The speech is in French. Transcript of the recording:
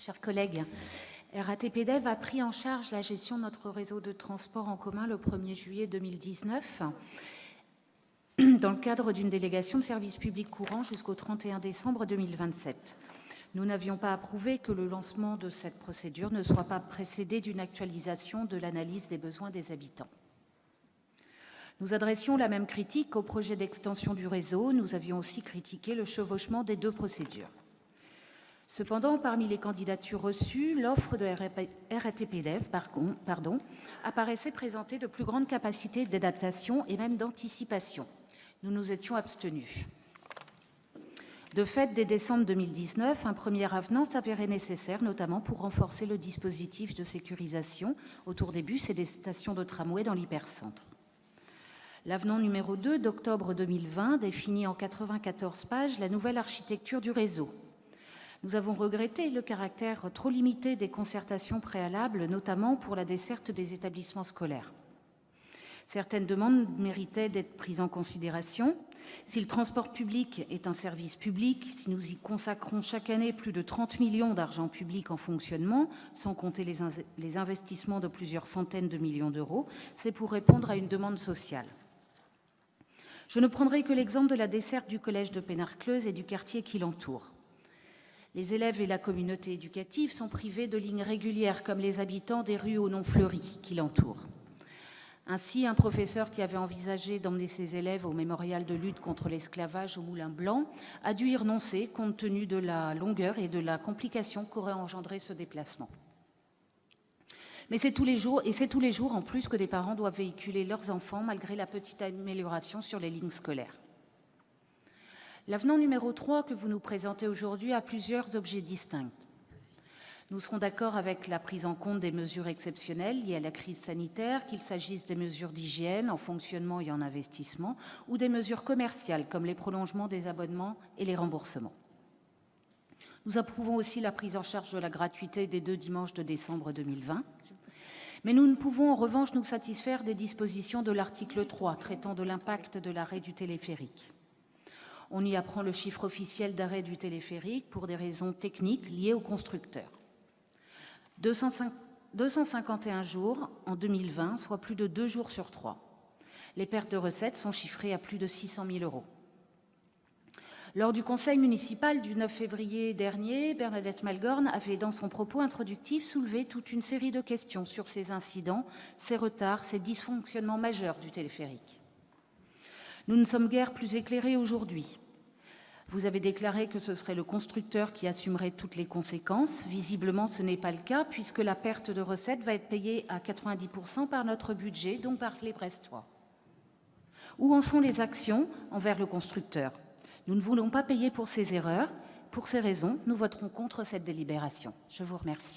Chers collègues, RATP Dev a pris en charge la gestion de notre réseau de transport en commun le 1er juillet 2019 dans le cadre d'une délégation de services publics courants jusqu'au 31 décembre 2027. Nous n'avions pas approuvé que le lancement de cette procédure ne soit pas précédé d'une actualisation de l'analyse des besoins des habitants. Nous adressions la même critique au projet d'extension du réseau. Nous avions aussi critiqué le chevauchement des deux procédures. Cependant, parmi les candidatures reçues, l'offre de RATP Dev apparaissait présenter de plus grandes capacités d'adaptation et même d'anticipation. Nous nous étions abstenus. De fait, dès décembre 2019, un premier avenant s'avérait nécessaire, notamment pour renforcer le dispositif de sécurisation autour des bus et des stations de tramway dans l'hypercentre. L'avenant numéro 2 d'octobre 2020 définit en 94 pages la nouvelle architecture du réseau. Nous avons regretté le caractère trop limité des concertations préalables, notamment pour la desserte des établissements scolaires. Certaines demandes méritaient d'être prises en considération. Si le transport public est un service public, si nous y consacrons chaque année plus de 30 millions d'argent public en fonctionnement, sans compter les investissements de plusieurs centaines de millions d'euros, c'est pour répondre à une demande sociale. Je ne prendrai que l'exemple de la desserte du collège de Pénarcleuse et du quartier qui l'entoure. Les élèves et la communauté éducative sont privés de lignes régulières, comme les habitants des rues aux noms fleuris qui l'entourent. Ainsi, un professeur qui avait envisagé d'emmener ses élèves au mémorial de lutte contre l'esclavage au Moulin Blanc a dû y renoncer compte tenu de la longueur et de la complication qu'aurait engendré ce déplacement. Mais c'est tous les jours en plus que des parents doivent véhiculer leurs enfants malgré la petite amélioration sur les lignes scolaires. L'avenant numéro 3 que vous nous présentez aujourd'hui a plusieurs objets distincts. Nous serons d'accord avec la prise en compte des mesures exceptionnelles liées à la crise sanitaire, qu'il s'agisse des mesures d'hygiène, en fonctionnement et en investissement, ou des mesures commerciales comme les prolongements des abonnements et les remboursements. Nous approuvons aussi la prise en charge de la gratuité des 2 dimanches de décembre 2020. Mais nous ne pouvons en revanche nous satisfaire des dispositions de l'article 3 traitant de l'impact de l'arrêt du téléphérique. On y apprend le chiffre officiel d'arrêt du téléphérique pour des raisons techniques liées au constructeur. 251 jours en 2020, soit plus de 2 jours sur 3. Les pertes de recettes sont chiffrées à plus de 600 000 euros. Lors du conseil municipal du 9 février dernier, Bernadette Malgorn avait, dans son propos introductif, soulevé toute une série de questions sur ces incidents, ces retards, ces dysfonctionnements majeurs du téléphérique. Nous ne sommes guère plus éclairés aujourd'hui. Vous avez déclaré que ce serait le constructeur qui assumerait toutes les conséquences. Visiblement, ce n'est pas le cas, puisque la perte de recettes va être payée à 90% par notre budget, donc par les Brestois. Où en sont les actions envers le constructeur ? Nous ne voulons pas payer pour ces erreurs. Pour ces raisons, nous voterons contre cette délibération. Je vous remercie.